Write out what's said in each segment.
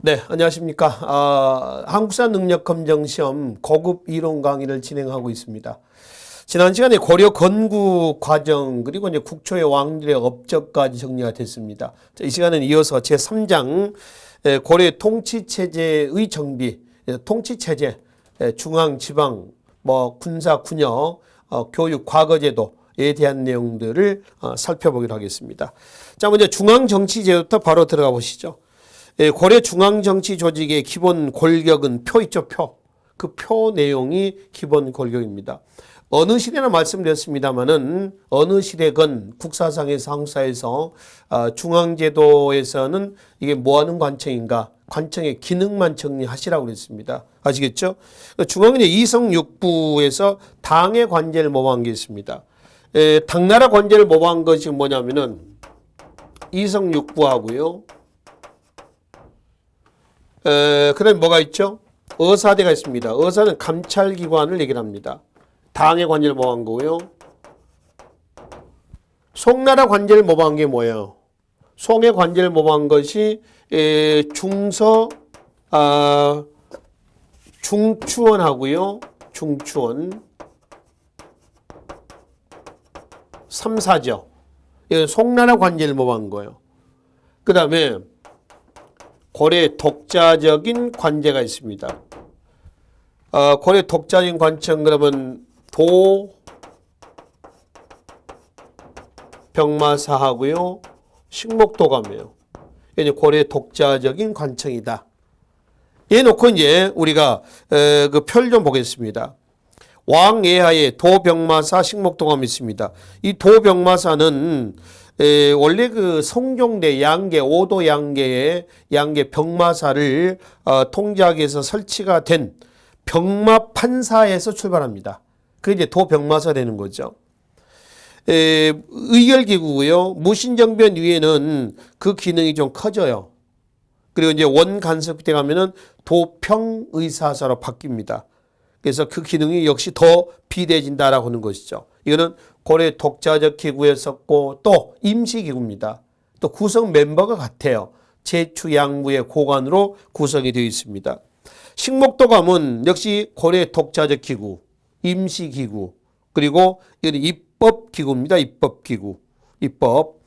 네, 안녕하십니까. 한국사 능력검정시험 고급 이론 강의를 진행하고 있습니다. 지난 시간에 고려 건국 과정 그리고 이제 국초의 왕들의 업적까지 정리가 됐습니다. 자, 이 시간은 이어서 제3장 고려 통치체제의 정비, 통치체제, 중앙, 지방, 군사, 군역, 교육, 과거제도에 대한 내용들을 살펴보기로 하겠습니다. 자, 먼저 중앙정치제부터 바로 들어가 보시죠. 고려 중앙정치 조직의 기본 골격은 표 있죠, 표. 그 표 내용이 기본 골격입니다. 어느 시대나 말씀드렸습니다만은 어느 시대건 국사상에서 한국사에서 중앙제도에서는 이게 뭐하는 관청인가? 관청의 기능만 정리하시라고 그랬습니다. 아시겠죠? 중앙은 이성육부에서 당의 관제를 모방한 게 있습니다. 당나라 관제를 모방한 것이 뭐냐면은 이성육부하고요. 그 다음에 뭐가 있죠? 의사대가 있습니다. 의사는 감찰기관을 얘기를 합니다. 당의 관제를 모방한 거고요. 송나라 관제를 모방한 게 뭐예요? 송의 관제를 모방한 것이 중추원하고요. 중추원 3사죠. 송나라 관제를 모방한 거예요. 그 다음에 고려의 독자적인 관제가 있습니다. 고려의 독자적인 관청 그러면 도병마사하고요. 식목도감이에요. 이제 고려의 독자적인 관청이다. 얘 놓고 이제 우리가 그 표를 좀 보겠습니다. 왕예하에 도병마사 식목도감이 있습니다. 이 도병마사는 원래 그 성종대 양계 5도 양계의 양계 병마사를 통제하기 위해서 설치가 된 병마 판사에서 출발합니다. 그게 이제 도병마사 되는 거죠. 의결기구고요. 무신정변 위에는 그 기능이 좀 커져요. 그리고 이제 원간섭 때 가면은 도평의사사로 바뀝니다. 그래서 그 기능이 역시 더 비대해진다라고 하는 것이죠. 이거는 고려 독자적 기구였었고 또 임시기구입니다. 또 구성 멤버가 같아요. 제추양무의 고관으로 구성이 되어 있습니다. 식목도감은 역시 고려 독자적 기구, 임시기구, 그리고 이건 입법기구입니다. 입법기구. 입법.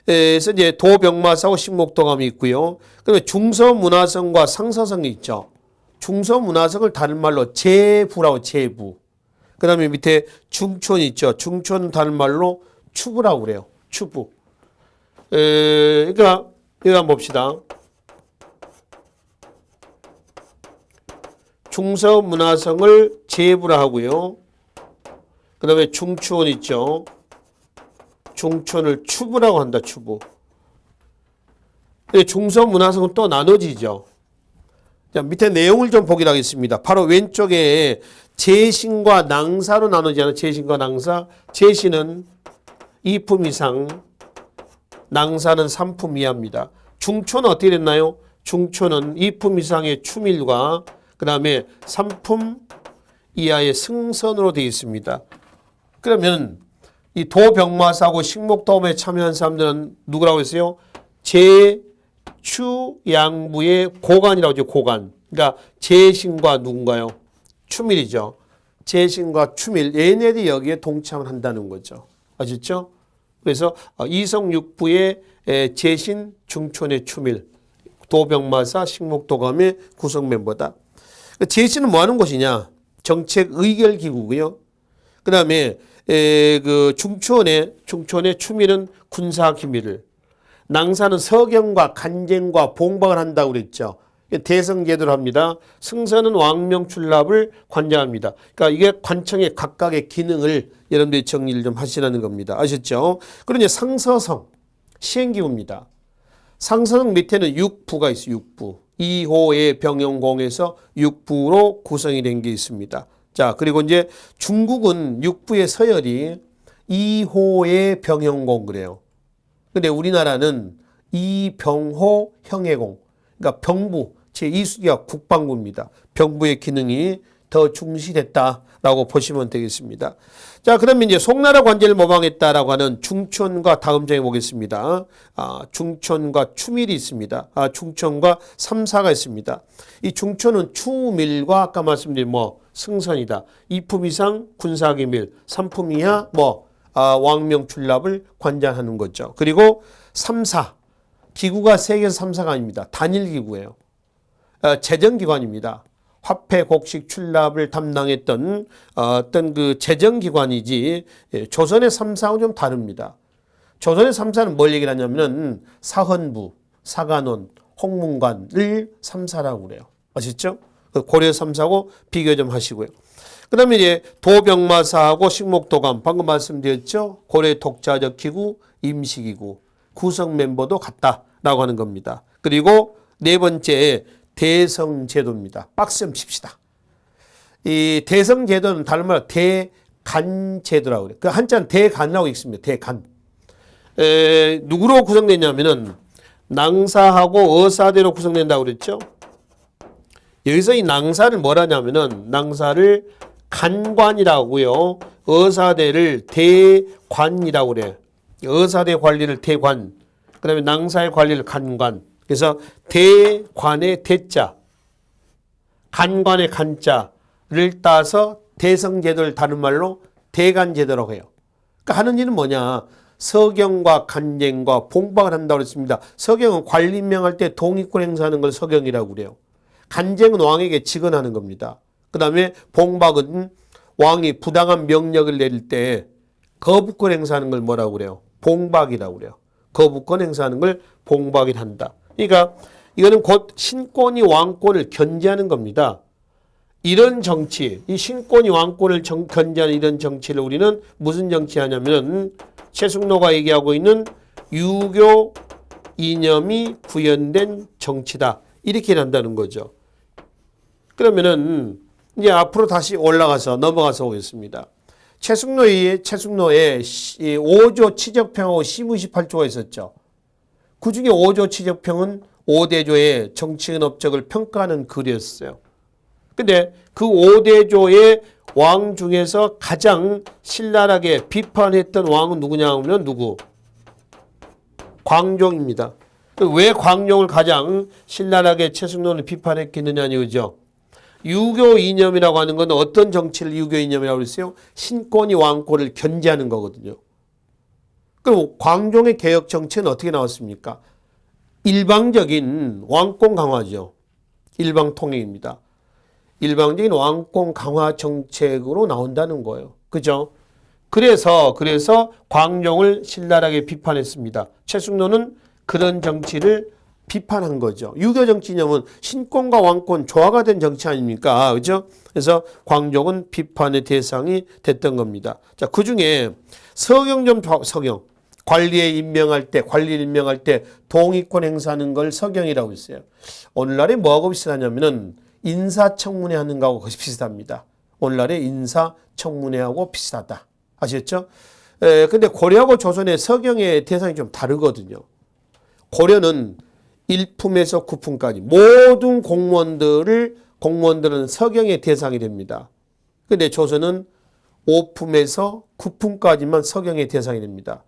그래서 이제 도병마사하고 식목도감이 있고요. 그다음에 중서문화성과 상서성이 있죠. 중서문화성을 다른 말로 제부라고 제부. 그 다음에 밑에 중촌이 있죠. 중촌은 다른 말로 추부라고 그래요. 추부. 그러니까 이거 한번 봅시다. 중서문화성을 제부라 하고요. 그 다음에 중촌 있죠. 중촌을 추부라고 한다. 추부. 중서문화성은 또 나눠지죠. 자, 밑에 내용을 좀 보기로 하겠습니다. 바로 왼쪽에 제신과 낭사로 나누잖아요. 제신과 낭사. 제신은 2품 이상, 낭사는 3품 이하입니다. 중초는 어떻게 됐나요? 중초는 2품 이상의 추밀과 그 다음에 3품 이하의 승선으로 되어 있습니다. 그러면 이 도병마사하고 식목도감에 참여한 사람들은 누구라고 했어요? 제추양무의 고관이라고 하죠. 고관. 그러니까 제신과 누군가요? 추밀이죠. 제신과 추밀. 얘네들이 여기에 동참을 한다는 거죠. 아셨죠? 그래서 이성육부의 제신, 중촌의 추밀, 도병마사, 식목도감의 구성 멤버다. 제신은 뭐 하는 곳이냐? 정책 의결 기구고요. 그 다음에 그 중촌의 추밀은 군사 기밀을, 낭사는 서경과 간쟁과 봉박을 한다고 그랬죠. 대성제도를 합니다. 승선은 왕명 출납을 관장합니다. 그러니까 이게 관청의 각각의 기능을 여러분들이 정리를 좀 하시라는 겁니다. 아셨죠? 그리고 이제 상서성, 시행기구입니다. 상서성 밑에는 육부가 있어요. 육부. 2호의 병영공에서 육부로 구성이 된 게 있습니다. 자, 그리고 이제 중국은 육부의 서열이 2호의 병영공 그래요. 근데 우리나라는 이병호 형해공. 그러니까 병부, 제2수기가 국방부입니다. 병부의 기능이 더 중시됐다. 라고 보시면 되겠습니다. 자, 그러면 이제 송나라 관제를 모방했다라고 하는 중촌과 다음 장에 보겠습니다. 중촌과 추밀이 있습니다. 중촌과 삼사가 있습니다. 이 중촌은 추밀과 아까 말씀드린 승선이다. 2품 이상 군사기밀, 3품 이하 왕명출납을 관장하는 거죠. 그리고 삼사, 기구가 세계에서 3사가 아닙니다. 단일 기구예요. 재정기관입니다. 화폐 곡식 출납을 담당했던 어떤 그 재정기관이지 조선의 3사하고 좀 다릅니다. 조선의 3사는 뭘 얘기를 하냐면은 사헌부, 사관원, 홍문관을 3사라고 그래요. 아시죠? 고려 3사하고 비교 좀 하시고요. 그 다음에 이제 도병마사하고 식목도감, 방금 말씀드렸죠? 고려의 독자적 기구, 임시기구, 구성 멤버도 같다라고 하는 겁니다. 그리고 네 번째, 대성제도입니다. 박스 좀 칩시다. 이 대성제도는 다른 말로 대간제도라고 그래요. 그 한자는 대간이라고 읽습니다. 대간. 누구로 구성되냐면은 낭사하고 어사대로 구성된다고 그랬죠. 여기서 이 낭사를 뭐라냐면은 낭사를 간관이라고요. 어사대를 대관이라고 그래요. 어사대 관리를 대관. 그 다음에 낭사의 관리를 간관. 그래서 대관의 대자, 간관의 간자를 따서 대성제도를 다른 말로 대간제도라고 해요. 그러니까 하는 일은 뭐냐? 서경과 간쟁과 봉박을 한다고 했습니다. 서경은 관리 임명할 때 동의권 행사하는 걸 서경이라고 그래요. 간쟁은 왕에게 직언하는 겁니다. 그 다음에 봉박은 왕이 부당한 명령을 내릴 때 거부권 행사하는 걸 뭐라고 그래요? 봉박이라고 그래요. 거부권 행사하는 걸 봉박이라 한다. 그러니까 이거는 곧 신권이 왕권을 견제하는 겁니다. 이런 정치, 이 신권이 왕권을 견제하는 이런 정치를 우리는 무슨 정치하냐면 최숙로가 얘기하고 있는 유교 이념이 구현된 정치다. 이렇게 한다는 거죠. 그러면은 이제 앞으로 다시 올라가서 넘어가서 오겠습니다. 최숙로의 5조 치적평하고 시무시팔조가 있었죠. 그 중에 5조 치적평은 5대조의 정치인 업적을 평가하는 글이었어요. 근데 그 5대조의 왕 중에서 가장 신랄하게 비판했던 왕은 누구냐 하면 누구? 광종입니다. 왜 광종을 가장 신랄하게 최숙로는 비판했겠느냐 이거죠. 유교 이념이라고 하는 건 어떤 정치를 유교 이념이라고 그랬어요? 신권이 왕권을 견제하는 거거든요. 그럼 광종의 개혁 정책은 어떻게 나왔습니까? 일방적인 왕권 강화죠. 일방 통일입니다. 일방적인 왕권 강화 정책으로 나온다는 거예요. 그죠? 그래서 광종을 신랄하게 비판했습니다. 최숙로는 그런 정치를 비판한 거죠. 유교 정치념은 신권과 왕권 조화가 된 정치 아닙니까? 그죠? 그래서 광종은 비판의 대상이 됐던 겁니다. 자, 그 중에 서경. 관리를 임명할 때 동의권 행사하는 걸 서경이라고 했어요. 오늘날에 뭐하고 비슷하냐면은 인사청문회 하는 거하고 그것이 비슷합니다. 오늘날의 인사청문회하고 비슷하다. 아시겠죠? 근데 고려하고 조선의 서경의 대상이 좀 다르거든요. 고려는 1품에서 9품까지 모든 공무원들은 서경의 대상이 됩니다. 근데 조선은 5품에서 9품까지만 서경의 대상이 됩니다.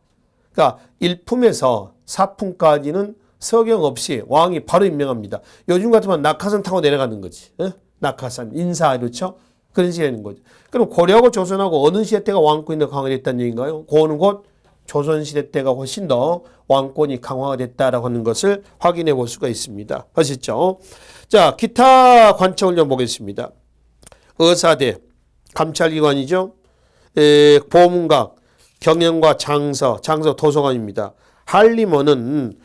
그러니까 1품에서 4품까지는 서경 없이 왕이 바로 임명합니다. 요즘 같으면 낙하산 타고 내려가는 거지. 낙하산, 인사 이렇죠? 그런 식이 되는 거죠. 그럼 고려하고 조선하고 어느 시대 때가 왕권이 강화됐다는 얘기인가요? 그거는 곧 조선시대 때가 훨씬 더 왕권이 강화가 됐다라고 하는 것을 확인해 볼 수가 있습니다. 아시죠? 자, 기타 관청을 좀 보겠습니다. 의사대, 감찰기관이죠. 보문각, 경영과 장서 도서관입니다. 한림원은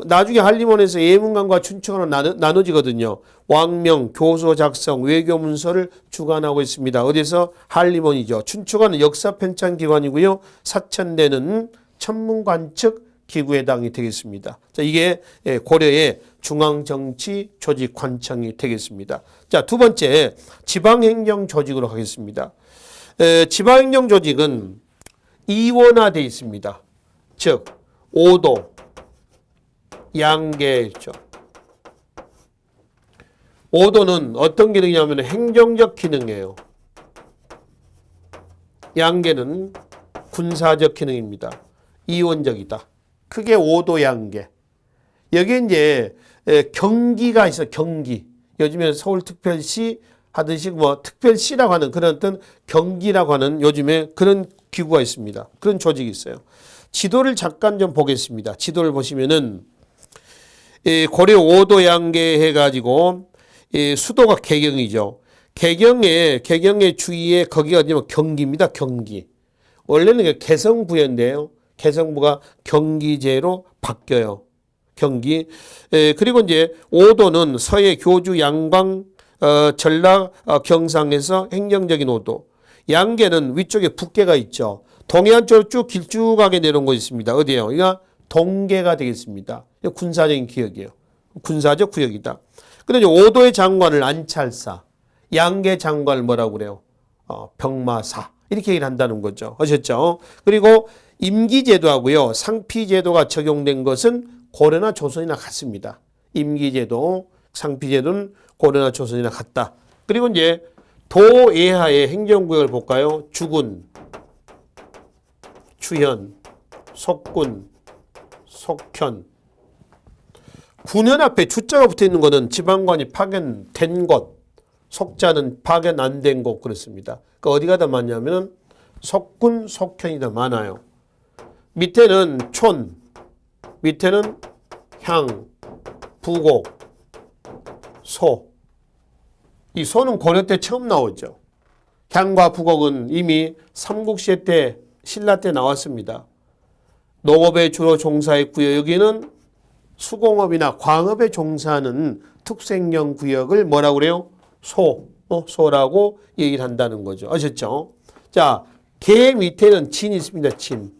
나중에 한림원에서 예문관과 춘추관으로 나눠지거든요. 왕명, 교서 작성, 외교 문서를 주관하고 있습니다. 어디서? 한림원이죠. 춘추관은 역사 편찬 기관이고요. 사천대는 천문관 측 기구에 해당이 되겠습니다. 자, 이게 고려의 중앙정치 조직 관청이 되겠습니다. 자, 두 번째 지방행정 조직으로 가겠습니다. 지방행정 조직은 이원화되어 있습니다. 즉 5도, 양계죠. 5도는 어떤 기능이냐면 행정적 기능이에요. 양계는 군사적 기능입니다. 이원적이다. 크게 5도 양계. 여기에 이제 경기가 있어. 경기. 요즘에 서울특별시 하듯이 뭐 특별시라고 하는 그런 어떤 경기라고 하는 요즘에 그런 기구가 있습니다. 그런 조직이 있어요. 지도를 잠깐 좀 보겠습니다. 지도를 보시면은 고려 5도 양계 해가지고 수도가 개경이죠. 개경의 주위에 거기가 어디냐면 경기입니다. 경기. 원래는 개성부였는데요. 개성부가 경기제로 바뀌어요. 경기. 그리고 이제 5도는 서해 교주 양광 전라 경상에서 행정적인 5도. 양계는 위쪽에 북계가 있죠. 동해안 쪽으로 쭉 길쭉하게 내려온 곳이 있습니다. 어디예요? 이거 동계가 되겠습니다. 군사적인 기억이에요. 군사적 구역이다. 근데 5도의 장관을 안찰사, 양계 장관을 뭐라고 그래요? 병마사. 이렇게 얘기를 한다는 거죠. 아셨죠? 그리고 임기제도하고요. 상피제도가 적용된 것은 고려나 조선이나 같습니다. 임기제도, 상피제도는 고려나 조선이나 같다. 그리고 이제 도예하의 행정구역을 볼까요? 주군, 추현, 속군, 속현. 군현 앞에 주자가 붙어 있는 것은 지방관이 파견된 곳, 속자는 파견 안 된 곳 그렇습니다. 그러니까 어디가 더 많냐면 속군, 속현이 더 많아요. 밑에는 촌, 밑에는 향, 부곡, 소. 이 소는 고려 때 처음 나오죠. 향과 부곡은 이미 삼국시대 때, 신라 때 나왔습니다. 농업에 주로 종사했고요. 여기는 수공업이나 광업에 종사하는 특색령 구역을 뭐라고 그래요? 소라고 얘기를 한다는 거죠. 아셨죠? 자, 개 밑에는 진이 있습니다. 진.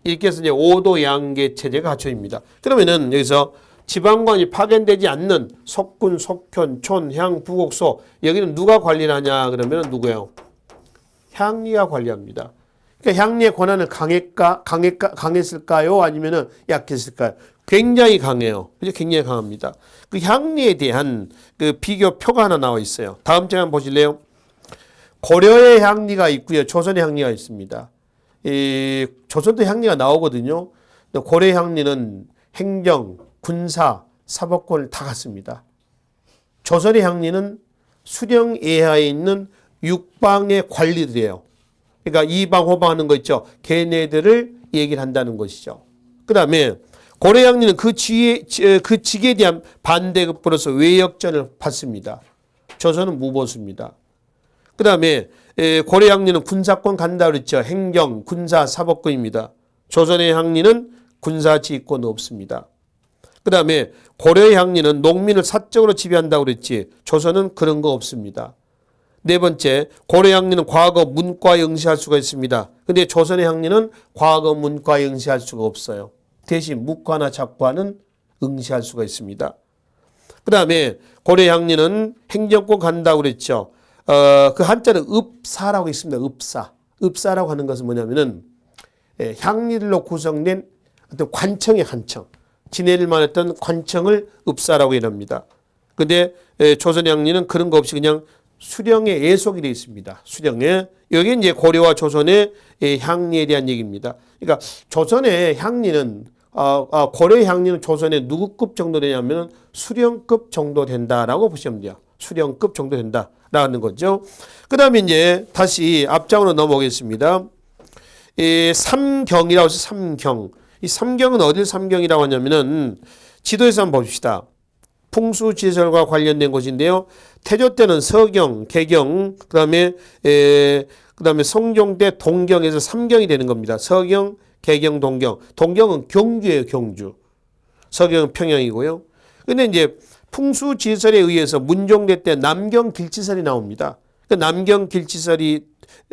이렇게 해서 이제 5도 양계 체제가 갖춰집니다. 그러면은 여기서 지방관이 파견되지 않는 속군, 속현, 촌, 향, 부곡, 소. 여기는 누가 관리를 하냐? 그러면 누구예요? 향리가 관리합니다. 그러니까 향리의 권한은 강했을까요? 아니면은 약했을까요? 굉장히 강해요. 그죠? 굉장히 강합니다. 그 향리에 대한 그 비교 표가 하나 나와 있어요. 다음 장면 보실래요? 고려의 향리가 있고요. 조선의 향리가 있습니다. 조선도 향리가 나오거든요. 고려의 향리는 행정, 군사, 사법권을 다 갖습니다. 조선의 향리는 수령 예하에 있는 육방의 관리들이에요. 그러니까 이방, 호방 하는 거 있죠. 걔네들을 얘기를 한다는 것이죠. 그 다음에 고려 향리는 그 직에 대한 반대급부로서 외역전을 받습니다. 조선은 무보수입니다. 그 다음에 고려 향리는 군사권 간다 그랬죠. 행정, 군사, 사법권입니다. 조선의 향리는 군사 지휘권 없습니다. 그 다음에 고려의 향리는 농민을 사적으로 지배한다고 그랬지. 조선은 그런 거 없습니다. 네 번째, 고려 향리는 과거 문과에 응시할 수가 있습니다. 근데 조선의 향리는 과거 문과에 응시할 수가 없어요. 대신 묵과나 작과는 응시할 수가 있습니다. 그 다음에 고려 향리는 행정권 간다고 그랬죠. 그 한자는 읍사라고 있습니다. 읍사. 읍사라고 하는 것은 뭐냐면은 향리들로 구성된 어떤 관청의 관청. 지내릴만 했던 관청을 읍사라고 이럽니다. 근데 조선의 향리는 그런 거 없이 그냥 수령에 예속이 되어 있습니다. 수령에. 여기 이제 고려와 조선의 향리에 대한 얘기입니다. 그러니까 조선의 향리는 고려의 향리는 조선의 누구급 정도 되냐면 수령급 정도 된다라고 보시면 돼요. 수령급 정도 된다라는 거죠. 그 다음에 이제 다시 앞장으로 넘어오겠습니다. 삼경이라고 해서 삼경. 이 삼경은 어딜 삼경이라고 하냐면은 지도에서 한번 봅시다. 풍수지설과 관련된 곳인데요. 태조 때는 서경, 개경, 그다음에 성종 때 동경에서 삼경이 되는 겁니다. 서경, 개경, 동경. 동경은 경주예요, 경주. 서경은 평양이고요. 근데 이제 풍수지설에 의해서 문종대 때 남경길지설이 나옵니다. 그 남경길지설이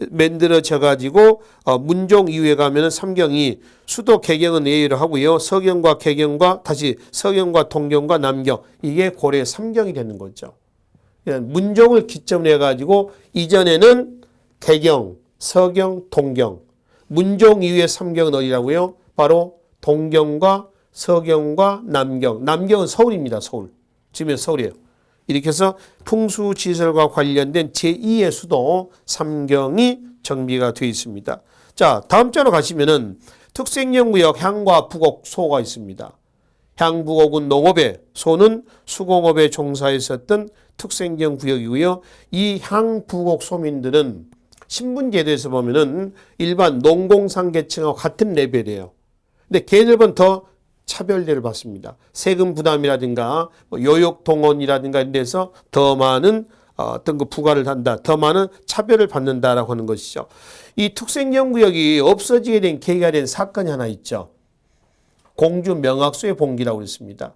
만들어져 가지고 문종 이후에 가면은 삼경이 수도 개경은 예의를 하고요. 서경과 개경과 다시 서경과 동경과 남경 이게 고려의 삼경이 되는 거죠. 문종을 기점으로 해가지고 이전에는 개경, 서경, 동경. 문종 이후의 삼경은 어디라고요? 바로 동경과 서경과 남경. 남경은 서울입니다. 서울. 지금 서울이에요. 이렇게 해서 풍수지설과 관련된 제2의 수도 삼경이 정비가 되어 있습니다. 자, 다음 자로 가시면은 특색연구역 향과 부곡 소가 있습니다. 향, 부곡은 농업에, 소는 수공업에 종사했었던 특색연 구역이고요. 이 향, 부곡 소민들은 신분제도에서 보면은 일반 농공상 계층하고 같은 레벨이에요. 근데 걔네들은 더 차별대를 받습니다. 세금 부담이라든가 요역 동원이라든가 이런 데서 더 많은 어떤 그 부과를 한다. 더 많은 차별을 받는다라고 하는 것이죠. 이 특색연구역이 없어지게 된 계기가 된 사건이 하나 있죠. 공주 명학소의 봉기라고 했습니다.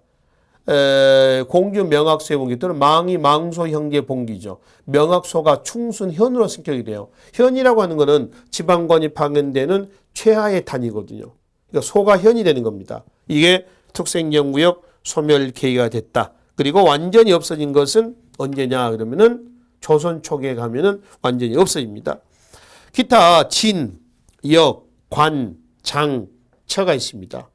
공주 명학소의 봉기 또는 망이 망소 형제 봉기죠. 명학소가 충순현으로 성격이 돼요. 현이라고 하는 것은 지방관이 파견되는 최하의 단위거든요. 그러니까 소가 현이 되는 겁니다. 이게 특색연구역 소멸 계기가 됐다. 그리고 완전히 없어진 것은 언제냐 그러면은 조선 초기에 가면은 완전히 없어집니다. 기타 진, 역, 관, 장, 처가 있습니다.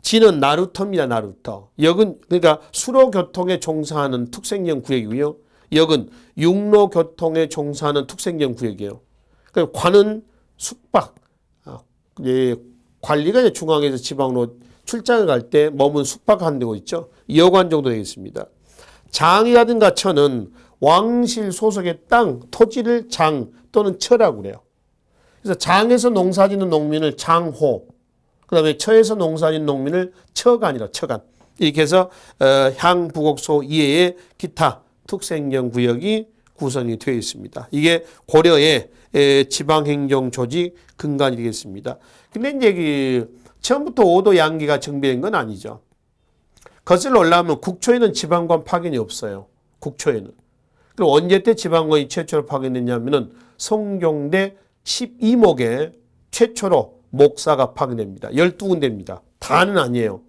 진은 나루터입니다. 나루터. 역은 그러니까 수로교통에 종사하는 특색연 구역이고요. 역은 육로교통에 종사하는 특색연 구역이에요. 그리고 관은 숙박, 관리가 이제 중앙에서 지방으로 출장을 갈 때 머문 숙박하는 데가 있죠. 여관 정도 되겠습니다. 장이라든가 처는 왕실 소속의 땅, 토지를 장 또는 처라고 그래요. 그래서 장에서 농사짓는 농민을 장호, 그 다음에 처에서 농사짓는 농민을 처간이라 처간. 이렇게 해서 향, 부곡, 소 이외의 기타 특색연 구역이 구성이 되어 있습니다. 이게 고려의 지방행정 조직 근간이 되겠습니다. 근데 이제 처음부터 5도 양계가 정비된 건 아니죠. 거슬러 올라오면 국초에는 지방관 파견이 없어요. 국초에는. 그럼 언제 때 지방관이 최초로 파견됐냐면은 성종대 12목에 최초로 목사가 파견됩니다. 12군데입니다. 다는 아니에요.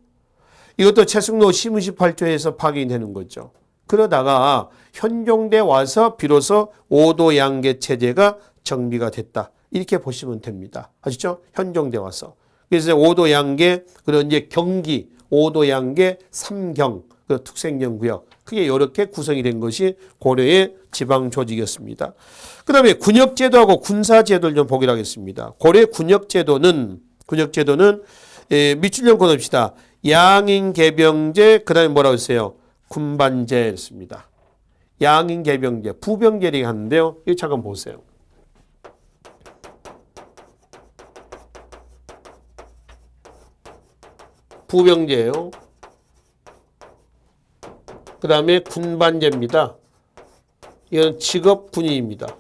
이것도 최승로 시문시 8조에서 파견이 되는 거죠. 그러다가 현종대 와서 비로소 5도 양계 체제가 정비가 됐다. 이렇게 보시면 됩니다. 아시죠? 현종대 와서. 그래서 5도 양계, 그런 이제 경기, 5도 양계, 삼경, 그 특색연구역. 크게 이렇게 구성이 된 것이 고려의 지방 조직이었습니다. 그 다음에 군역제도하고 군사제도를 좀 보기로 하겠습니다. 고려의 군역제도는 밑줄 좀 그어놓읍시다. 양인개병제, 그 다음에 뭐라고 했어요? 군반제였습니다. 양인개병제, 부병제를 하는데요. 이거 잠깐 보세요. 부병제예요. 그 다음에 군반제입니다. 이건 직업군인입니다.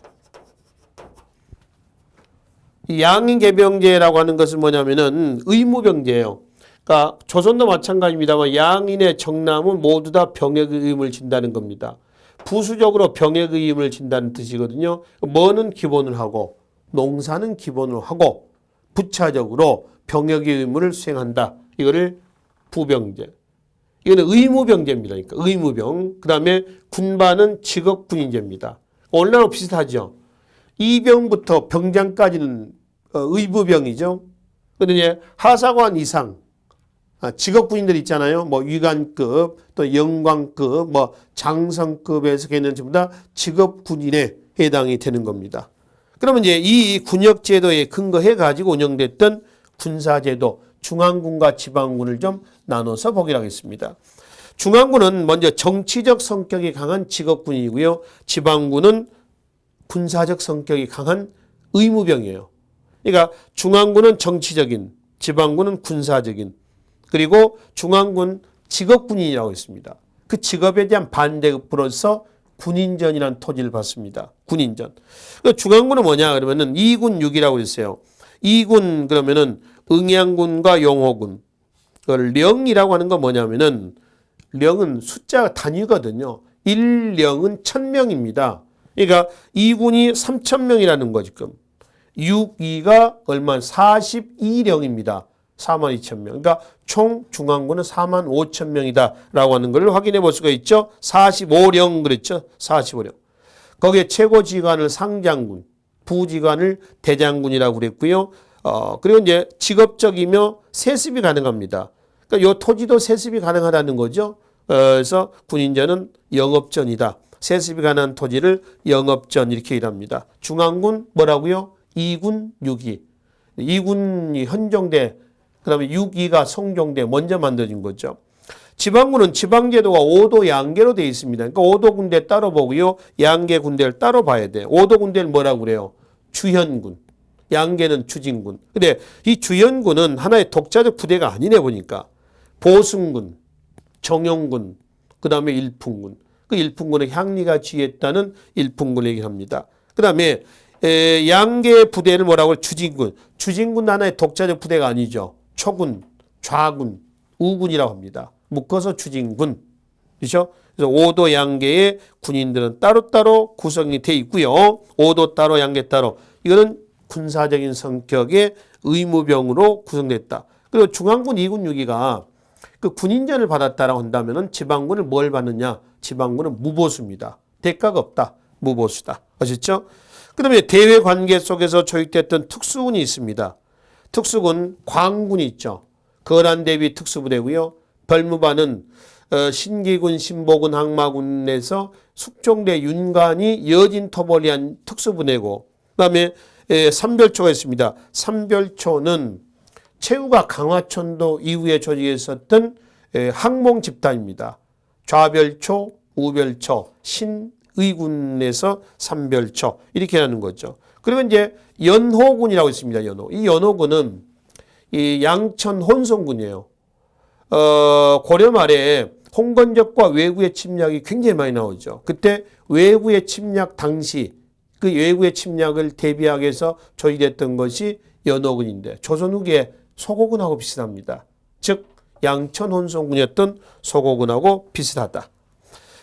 이 양인개병제라고 하는 것은 뭐냐면은 의무병제예요. 그러니까 조선도 마찬가지입니다만 양인의 정남은 모두 다 병역의 의무를 진다는 겁니다. 부수적으로 병역의 의무를 진다는 뜻이거든요. 뭐는 기본을 하고 농사는 기본으로 하고 부차적으로 병역의 의무를 수행한다. 이거를 부병제. 이거는 의무병제입니다. 그러니까 의무병. 그 다음에 군반은 직업군인제입니다. 원래랑 비슷하죠. 이병부터 병장까지는 의무병이죠. 그런데 이제 하사관 이상 직업군인들 있잖아요. 뭐 위관급, 또 영광급, 뭐 장성급에서 걔는 전부 다 직업군인에 해당이 되는 겁니다. 그러면 이제 이 군역제도에 근거해 가지고 운영됐던 군사제도, 중앙군과 지방군을 좀 나눠서 보기로 하겠습니다. 중앙군은 먼저 정치적 성격이 강한 직업군이고요. 지방군은 군사적 성격이 강한 의무병이에요. 그러니까 중앙군은 정치적인, 지방군은 군사적인, 그리고 중앙군 직업군인이라고 있습니다. 그 직업에 대한 반대급으로서 군인전이라는 토지를 받습니다. 군인전. 중앙군은 뭐냐 그러면은 2군 6이라고 했어요. 2군 그러면은 응양군과 용호군. 령이라고 하는 건 뭐냐면은 령은 숫자 단위거든요. 1령은 1000명입니다. 그러니까 2군이 3000명이라는 거 지금. 6, 2가 얼마? 42령입니다. 42,000명. 그러니까 총 중앙군은 45,000명이다 라고 하는 걸 확인해 볼 수가 있죠. 45령 그랬죠. 45령. 거기에 최고지관을 상장군, 부지관을 대장군이라고 그랬고요. 그리고 이제 직업적이며 세습이 가능합니다. 그러니까 요 토지도 세습이 가능하다는 거죠. 그래서 군인전은 영업전이다. 세습이 가능한 토지를 영업전 이렇게 일합니다. 중앙군 뭐라고요? 2군, 6위. 2군이 헌정대, 그 다음에 6위가 성종대 먼저 만들어진 거죠. 지방군은 지방제도가 5도 양계로 되어 있습니다. 그러니까 5도 군대 따로 보고요. 양계 군대를 따로 봐야 돼요. 5도 군대를 뭐라고 그래요? 주현군. 양계는 추진군. 근데 이 주현군은 하나의 독자적 부대가 아니네 보니까. 보승군, 정용군, 그 다음에 일풍군. 그 일풍군의 향리가 지휘했다는 일풍군을 얘기합니다. 그 다음에 양계 부대를 뭐라고 해요? 주진군. 주진군 하나의 독자적 부대가 아니죠. 초군, 좌군, 우군이라고 합니다. 묶어서 추진군. 그렇죠? 그래서 5도 양계의 군인들은 따로따로 구성이 돼 있고요. 5도 따로 양계 따로. 이거는 군사적인 성격의 의무병으로 구성됐다. 그리고 중앙군 2군 6위가 그 군인전을 받았다라고 한다면은 지방군을 뭘 받느냐? 지방군은 무보수입니다. 대가가 없다. 무보수다. 아셨죠? 그 다음에 대외 관계 속에서 조직됐던 특수군이 있습니다. 특수군 광군이 있죠. 거란대비 특수부대고요. 별무반은 신기군, 신보군, 항마군에서 숙종대 윤관이 여진 토벌이한 특수부대고, 그다음에 삼별초가 있습니다. 삼별초는 최후가 강화천도 이후에 조직했었던 항몽 집단입니다. 좌별초, 우별초, 신의군에서 삼별초 이렇게 하는 거죠. 그리고 이제 연호군이라고 있습니다. 연호. 이 연호군은 이 양천 혼성군이에요. 고려 말에 홍건적과 왜구의 침략이 굉장히 많이 나오죠. 그때 왜구의 침략 당시 그 왜구의 침략을 대비하기 위해서 조직됐던 것이 연호군인데 조선 후기에 소고군하고 비슷합니다. 즉 양천 혼성군이었던 소고군하고 비슷하다.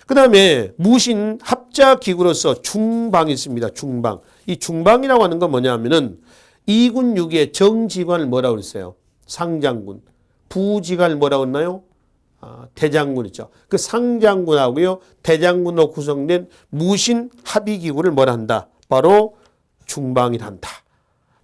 그 다음에 무신 합자기구로서 중방이 있습니다. 중방. 이 중방이라고 하는 건 뭐냐 하면은 2군 6위의 정지관을 뭐라고 그랬어요? 상장군. 부지관을 뭐라고 했나요? 대장군이죠. 그 상장군하고요. 대장군으로 구성된 무신 합의기구를 뭐라 한다? 바로 중방이라 한다.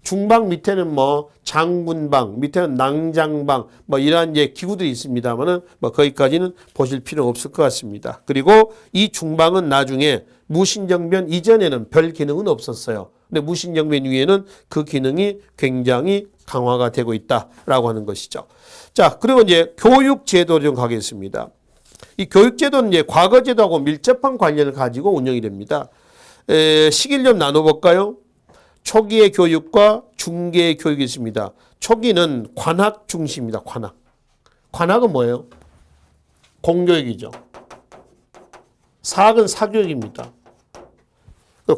중방 밑에는 뭐 장군방, 밑에는 낭장방, 뭐 이러한 이제 기구들이 있습니다만은 뭐 거기까지는 보실 필요 없을 것 같습니다. 그리고 이 중방은 나중에 무신정변 이전에는 별 기능은 없었어요. 근데 무신정변 이후에는 그 기능이 굉장히 강화가 되고 있다라고 하는 것이죠. 자, 그리고 이제 교육제도를 좀 가겠습니다. 이 교육제도는 이제 과거제도하고 밀접한 관련을 가지고 운영이 됩니다. 시기를 좀 나눠볼까요? 초기의 교육과 중기의 교육이 있습니다. 초기는 관학 중시입니다. 관학. 관학은 뭐예요? 공교육이죠. 사학은 사교육입니다.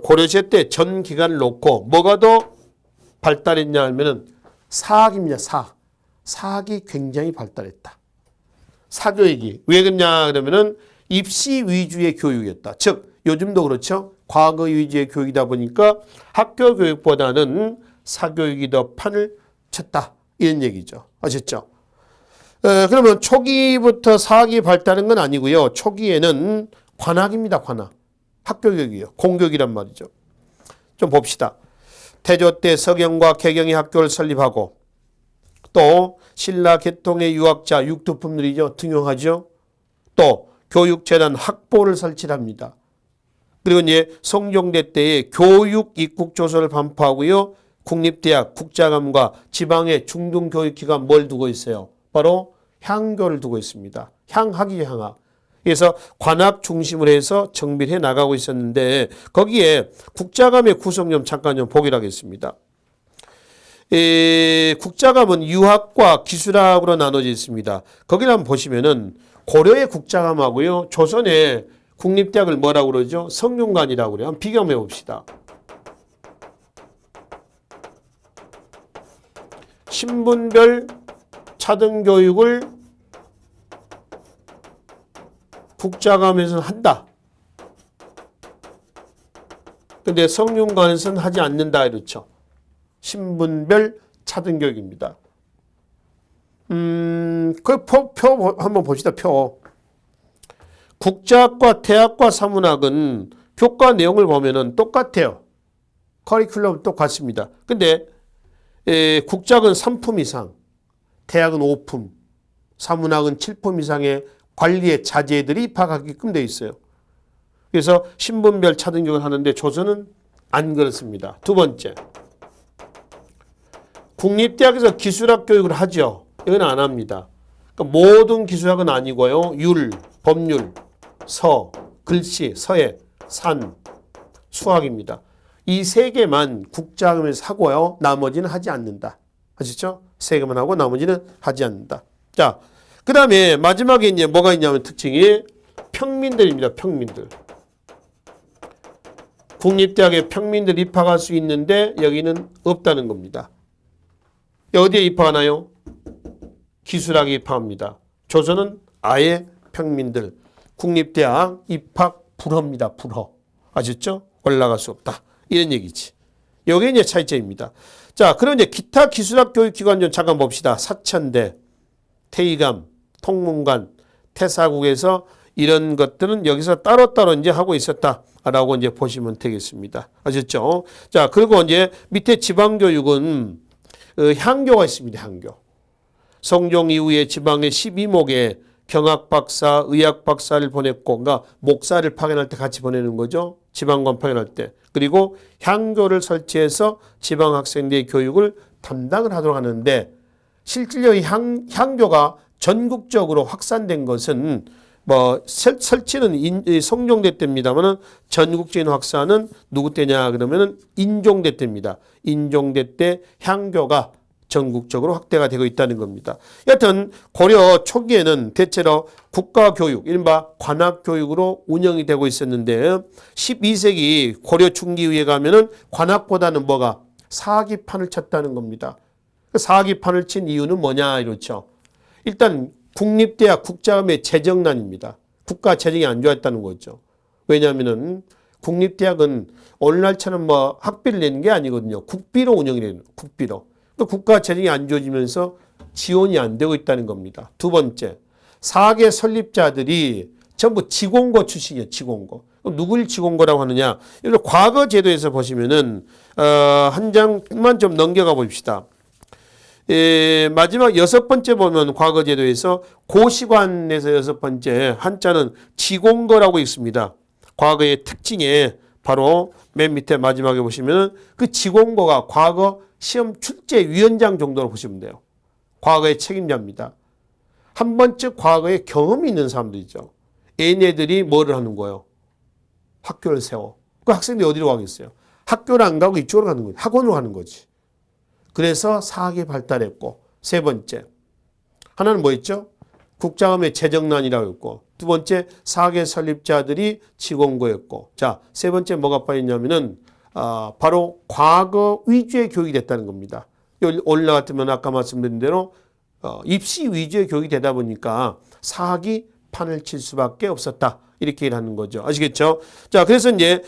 고려시대 때 전 기간을 놓고 뭐가 더 발달했냐 하면은 사학입니다. 사학. 사학이 굉장히 발달했다. 사교육이. 왜 그러냐 그러면은 입시 위주의 교육이었다. 즉 요즘도 그렇죠. 과거 위주의 교육이다 보니까 학교 교육보다는 사교육이 더 판을 쳤다. 이런 얘기죠. 아셨죠? 그러면 초기부터 사학이 발달한 건 아니고요. 초기에는 관학입니다. 관학. 학교 교육이요. 공교육이란 말이죠. 좀 봅시다. 태조 때 서경과 개경이 학교를 설립하고 또 신라 개통의 유학자 육두품들이죠. 등용하죠. 또 교육재단 학보를 설치합니다. 그리고 이제 성종대 때에 교육 입국조서를 반포하고요. 국립대학, 국자감과 지방의 중등교육기관 뭘 두고 있어요? 바로 향교를 두고 있습니다. 향학이죠, 향학. 그래서 관학 중심으로 해서 정비를 해 나가고 있었는데 거기에 국자감의 구성 좀 잠깐 좀 보기로 하겠습니다. 국자감은 유학과 기술학으로 나눠져 있습니다. 거기를 한번 보시면은 고려의 국자감하고요. 조선의 국립대학을 뭐라고 그러죠? 성균관이라고 그래요. 한번 비교해 봅시다. 신분별 차등 교육을 국자감에서는 한다. 근데 성균관에서는 하지 않는다 이렇죠. 신분별 차등 교육입니다. 그 표 한번 봅시다. 표. 국자학과, 태학과, 사문학은 교과 내용을 보면은 똑같아요. 커리큘럼 똑같습니다. 근데 국자학은 3품 이상, 태학은 5품, 사문학은 7품 이상의 관리의 자제들이 입학하게끔 되어 있어요. 그래서 신분별 차등 교육을 하는데 조선은 안 그렇습니다. 두 번째, 국립대학에서 기술학 교육을 하죠. 이건 안 합니다. 그러니까 모든 기술학은 아니고요. 율, 법률, 서, 글씨, 서예, 산, 수학입니다. 이 세 개만 국자학원에서 하고요. 나머지는 하지 않는다. 아시죠? 세 개만 하고 나머지는 하지 않는다. 자, 그 다음에 마지막에 이제 뭐가 있냐면 특징이 평민들입니다. 평민들. 국립대학에 평민들 입학할 수 있는데 여기는 없다는 겁니다. 어디에 입학하나요? 기술학에 입학합니다. 조선은 아예 평민들. 국립대학 입학 불허입니다. 불허. 아셨죠? 올라갈 수 없다. 이런 얘기지. 이게 이제 차이점입니다. 자, 그럼 이제 기타 기술학 교육기관 좀 잠깐 봅시다. 사천대, 태의감, 통문관, 태사국에서 이런 것들은 여기서 따로따로 이제 하고 있었다라고 이제 보시면 되겠습니다. 아셨죠? 자, 그리고 이제 밑에 지방교육은 향교가 있습니다. 향교. 성종 이후에 지방의 12목에 경학박사, 의학박사를 보냈고, 그러니까 목사를 파견할 때 같이 보내는 거죠. 지방관 파견할 때. 그리고 향교를 설치해서 지방 학생들의 교육을 담당을 하도록 하는데, 실질적으로 향교가 전국적으로 확산된 것은 설치는 성종대 때입니다만은 전국적인 확산은 누구 때냐 그러면은 인종대 때입니다. 인종대 때 향교가 전국적으로 확대가 되고 있다는 겁니다. 여하튼 고려 초기에는 대체로 국가교육, 이른바 관학교육으로 운영이 되고 있었는데 12세기 고려 중기 이후에 가면은 관학보다는 뭐가 사기판을 쳤다는 겁니다. 사기판을 친 이유는 뭐냐 이렇죠. 일단 국립대학 국자금의 재정난입니다. 국가 재정이 안 좋았다는 거죠. 왜냐하면은 국립대학은 오늘날처럼 학비를 내는 게 아니거든요. 국비로 운영이 되는 국비로. 국가 재정이 안 좋아지면서 지원이 안 되고 있다는 겁니다. 두 번째, 4개 설립자들이 전부 지공고 출신이에요. 지공고. 그럼 누굴 지공고라고 하느냐? 이걸 과거 제도에서 보시면은 한 장만 좀 넘겨가 봅시다. 마지막 6번째 보면 과거 제도에서 고시관에서 6번째 한자는 지공거라고 있습니다. 과거의 특징에 바로 맨 밑에 마지막에 보시면 그 지공거가 과거 시험 출제위원장 정도로 보시면 돼요. 과거의 책임자입니다. 한 번쯤 과거에 경험이 있는 사람들이죠. 얘네들이 뭐를 하는 거예요? 학교를 세워. 그 학생들이 어디로 가겠어요? 학교를 안 가고 이쪽으로 가는 거예요. 학원으로 가는 거지. 그래서 사학이 발달했고, 세 번째 하나는 뭐였죠? 국자금의 재정난이라고 했고, 두 번째 사학의 설립자들이 지공고였고, 자, 세 번째 뭐가 빠졌냐면은 바로 과거 위주의 교육이 됐다는 겁니다. 올라갔으면 아까 말씀드린 대로 입시 위주의 교육이 되다 보니까 사학이 판을 칠 수밖에 없었다. 이렇게 일하는 거죠. 아시겠죠? 자, 그래서 이제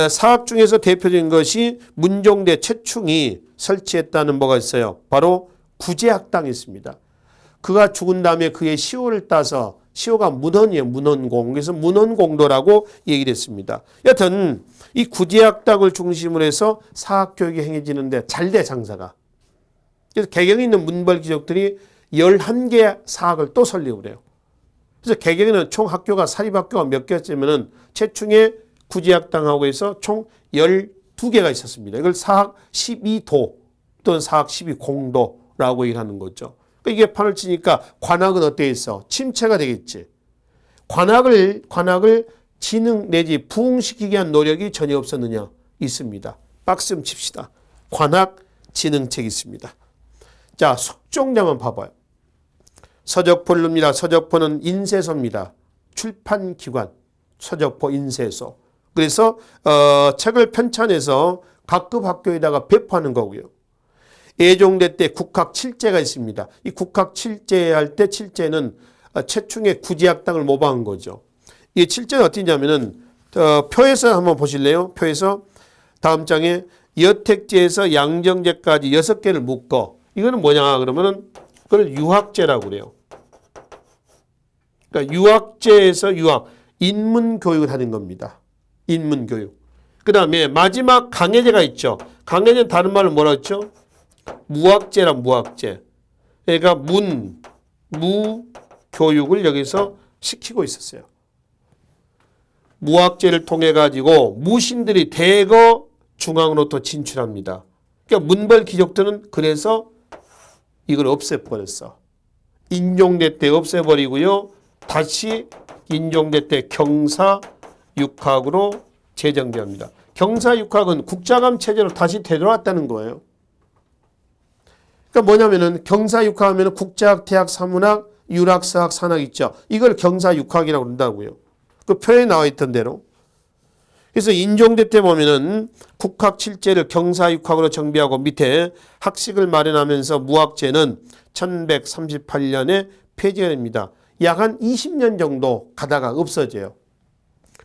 사학 중에서 대표적인 것이 문종대 최충이 설치했다는 뭐가 있어요. 바로 구제학당이 있습니다. 그가 죽은 다음에 그의 시호를 따서, 시호가 문헌이에요. 문헌공. 그래서 문헌공도라고 얘기를 했습니다. 여튼 이 구제학당을 중심으로 해서 사학교육이 행해지는데 잘 돼, 장사가. 그래서 개경에 있는 문벌귀족들이 11개 사학을 또 설립을 해요. 그래서 개경에는 총 학교가 사립학교가 몇 개였냐면은 최충의 구제학당하고 해서 총 12개가 있었습니다. 이걸 사학 12도 또는 사학 12공도라고 얘기하는 거죠. 이게 판을 치니까 관학은 어떻게 있어? 침체가 되겠지. 관학을 진흥 내지 부흥시키기 위한 노력이 전혀 없었느냐? 있습니다. 박스 좀 칩시다. 관학 진흥책이 있습니다. 자, 숙종자만 봐봐요. 서적포입니다. 서적포는 인쇄소입니다. 출판기관, 서적포 인쇄소. 그래서 책을 편찬해서 각급 학교에다가 배포하는 거고요. 예종대 때 국학 7제가 있습니다. 이 국학 7제 할 때 7제는 최충의 구제학당을 모방한 거죠. 이 7제는 어떻게냐면은 표에서 한번 보실래요? 표에서 다음 장에 여택제에서 양정제까지 6개를 묶어. 이거는 뭐냐 그러면은 그걸 유학제라고 그래요. 그러니까 유학제에서 유학, 인문교육을 하는 겁니다. 인문교육. 그 다음에 마지막 강해제가 있죠. 강해제는 다른 말로 뭐라 했죠? 무학제란 무학제. 그러니까 무교육을 여기서 시키고 있었어요. 무학제를 통해 가지고 무신들이 대거 중앙으로 또 진출합니다. 그러니까 문벌 귀족들은 그래서 이걸 없애버렸어. 인종대 때 없애버리고요. 다시 인종대 때 경사육학으로 재정비합니다. 경사육학은 국자감 체제로 다시 되돌아왔다는 거예요. 그러니까 뭐냐면은 경사육학 하면은 국자학, 대학, 사문학, 유락, 서학, 산학 있죠. 이걸 경사육학이라고 그런다고요. 그 표에 나와 있던 대로. 그래서 인종대 때 보면은 국학 7제를 경사육학으로 정비하고 밑에 학식을 마련하면서 무학제는 1138년에 폐지가 됩니다. 약 한 20년 정도 가다가 없어져요.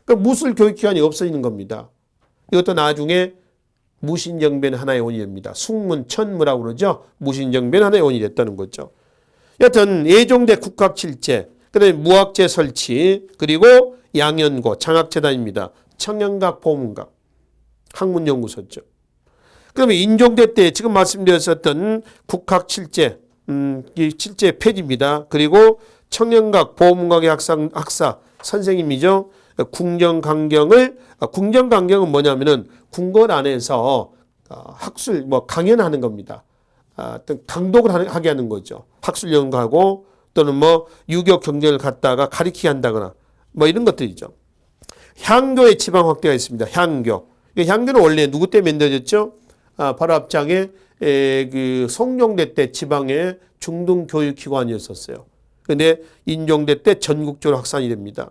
그러니까 무술 교육기관이 없어지는 겁니다. 이것도 나중에 무신정변 하나의 원인이 됩니다. 숙문, 천무라고 그러죠. 무신정변 하나의 원인이 됐다는 거죠. 여튼 예종대 국학 7제, 그다음에 무학제 설치, 그리고 양연고, 장학재단입니다. 청년각, 보문각, 학문연구소죠. 그러면 인종대 때 지금 말씀드렸었던 국학 7제, 이 7제 폐지입니다. 그리고 청년각, 보문각의 학사 선생님이죠. 궁정강경은 뭐냐면은 궁궐 안에서 학술 강연하는 겁니다. 어떤 강독을 하게 하는 거죠. 학술 연구하고 또는 유교 경전을 갖다가 가리키게 한다거나 이런 것들이죠. 향교의 지방 확대가 있습니다. 향교. 향교는 원래 누구 때 만들어졌죠? 바로 앞장에 그 성종대 때 지방의 중등 교육기관이었었어요. 그런데 인종대 때 전국적으로 확산이 됩니다.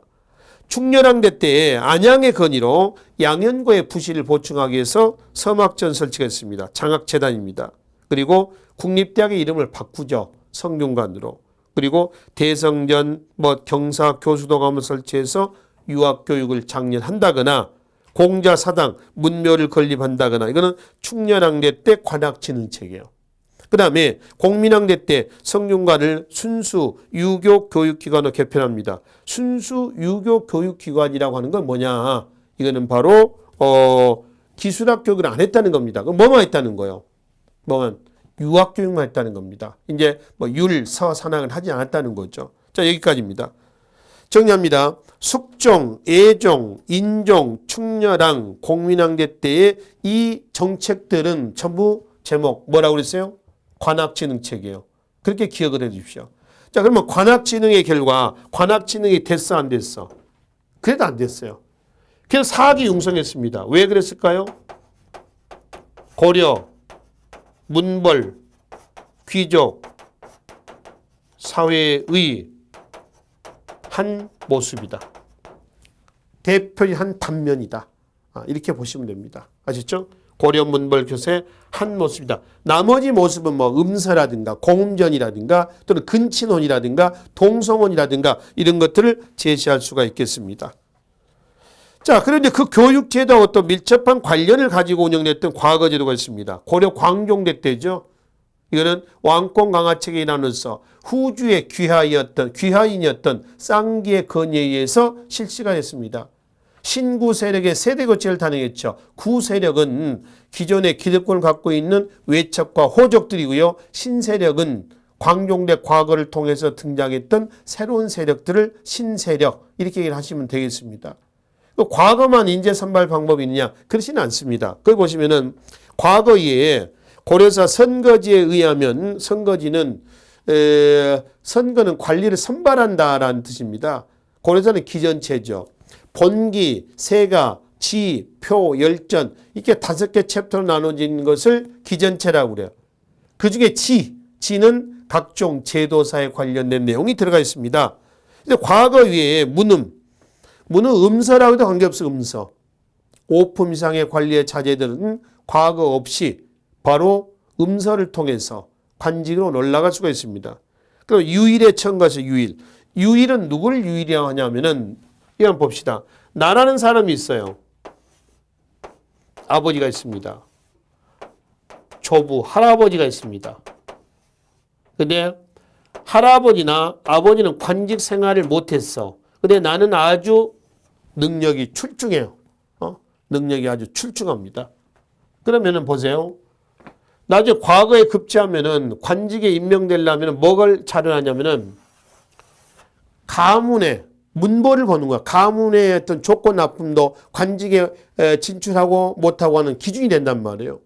충렬왕대 때 안양의 건의로 양연고의 부실을 보충하기 위해서 서막전 설치가 있습니다. 장학재단입니다. 그리고 국립대학의 이름을 바꾸죠. 성균관으로. 그리고 대성전 경사 교수도감을 설치해서 유학교육을 장려한다거나 공자사당 문묘를 건립한다거나 이거는 충렬왕대 때 관학진흥책이에요. 그 다음에 공민왕대 때 성균관을 순수 유교 교육기관으로 개편합니다. 순수 유교 교육기관이라고 하는 건 뭐냐? 이거는 바로 기술학 교육을 안 했다는 겁니다. 그럼 뭐만 했다는 거예요? 유학 교육만 했다는 겁니다. 이제 율, 서, 산학을 하지 않았다는 거죠. 자, 여기까지입니다. 정리합니다. 숙종, 예종, 인종, 충렬왕, 공민왕대 때의 이 정책들은 전부 제목 뭐라고 그랬어요? 관학진흥책이에요. 그렇게 기억을 해 주십시오. 자, 그러면 관학진흥의 결과 관학진흥이 됐어 안 됐어? 그래도 안 됐어요. 그래서 사학이 융성했습니다. 왜 그랬을까요? 고려, 문벌, 귀족, 사회의 한 모습이다. 대표의 한 단면이다. 이렇게 보시면 됩니다. 아셨죠? 고려 문벌 교세 한 모습이다. 나머지 모습은 음서라든가 공음전이라든가 또는 근친혼이라든가 동성혼이라든가 이런 것들을 제시할 수가 있겠습니다. 자, 그런데 그 교육제도와 어떤 밀접한 관련을 가지고 운영됐던 과거제도가 있습니다. 고려 광종대 때죠. 이거는 왕권 강화책에 나눠서 후주의 귀하인이었던 쌍기의 건의에 의해서 실시가 됐습니다. 신구 세력의 세대 교체를 단행했죠. 구 세력은 기존의 기득권을 갖고 있는 외척과 호족들이고요. 신세력은 광종대 과거를 통해서 등장했던 새로운 세력들을 신세력 이렇게 얘기를 하시면 되겠습니다. 과거만 인재 선발 방법이 있느냐? 그렇지는 않습니다. 거기 보시면은 과거에 고려사 선거지에 의하면 선거지는 선거는 관리를 선발한다라는 뜻입니다. 고려사는 기전체죠. 본기, 세가, 지, 표, 열전 이렇게 5개 챕터로 나눠진 것을 기전체라고 그래요. 그중에 지는 각종 제도사에 관련된 내용이 들어가 있습니다. 근데 과거 위에 문은 음서라고 해도 관계없어. 음서. 5품 이상의 관리의 자제들은 과거 없이 바로 음서를 통해서 관직으로 올라갈 수가 있습니다. 그리고 유일에 첨가해서 유일. 유일은 누구를 유일이라고 하냐면은 이건 봅시다. 나라는 사람이 있어요. 아버지가 있습니다. 조부, 할아버지가 있습니다. 근데 할아버지나 아버지는 관직 생활을 못했어. 근데 나는 아주 능력이 출중해요. 능력이 아주 출중합니다. 그러면은 보세요. 나중에 과거에 급제하면은 관직에 임명되려면 뭐를 자료하냐면은 가문에 문벌을 거는 거야. 가문의 어떤 조건 납품도 관직에 진출하고 못하고 하는 기준이 된단 말이에요.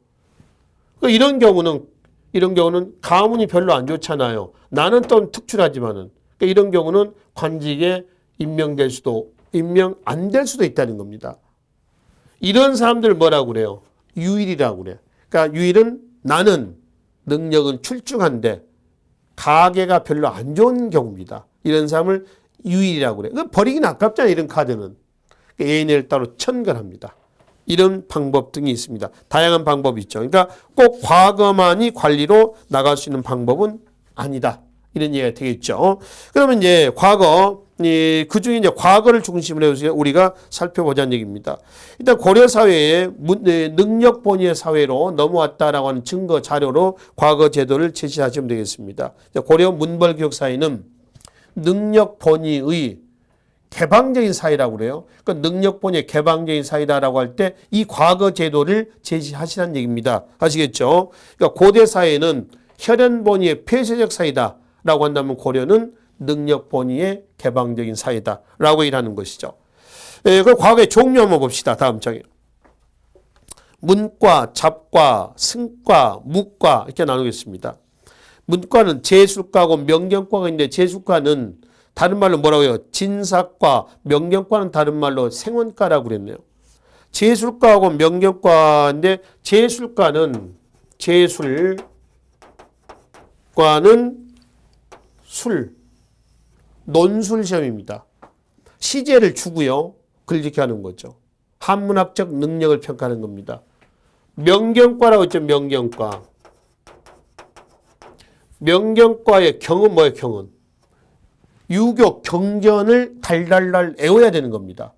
이런 경우는 이런 경우는 가문이 별로 안 좋잖아요. 나는 또 특출하지만은. 그러니까 이런 경우는 관직에 임명될 수도, 임명 안 될 수도 있다는 겁니다. 이런 사람들 뭐라고 그래요? 유일이라고 그래요. 그러니까 유일은 나는 능력은 출중한데 가계가 별로 안 좋은 경우입니다. 이런 사람을 유일이라고 그래요. 버리긴 아깝잖아요. 이런 카드는. ANA를 따로 천거합니다. 이런 방법 등이 있습니다. 다양한 방법이 있죠. 그러니까 꼭 과거만이 관리로 나갈 수 있는 방법은 아니다. 이런 얘기가 되겠죠. 그러면 이제 과거, 그 중에 이제 과거를 중심으로 해서 우리가 살펴보자는 얘기입니다. 일단 고려 사회에 능력 본위의 사회로 넘어왔다라고 하는 증거 자료로 과거 제도를 제시하시면 되겠습니다. 고려 문벌 교육 사회는 능력 본위의 개방적인 사회라고 그래요. 그러니까 능력 본위의 개방적인 사회다라고 할 때 이 과거 제도를 제시하시라는 얘기입니다. 아시겠죠? 그러니까 고대 사회는 혈연 본위의 폐쇄적 사회다라고 한다면 고려는 능력 본위의 개방적인 사회다라고 일하는 것이죠. 그 과거의 종류 한번 봅시다. 다음 장에. 문과, 잡과, 승과, 무과 이렇게 나누겠습니다. 문과는 제술과하고 명경과가 있는데 제술과는 다른 말로 뭐라고 해요? 진사과, 명경과는 다른 말로 생원과라고 그랬네요. 제술과하고 명경과인데 제술과는 술, 논술 시험입니다. 시제를 주고요. 글짓기 하는 거죠. 한문학적 능력을 평가하는 겁니다. 명경과라고 했죠. 명경과. 명경과의 경은 뭐예요? 경은. 유교 경전을 달달달 외워야 되는 겁니다.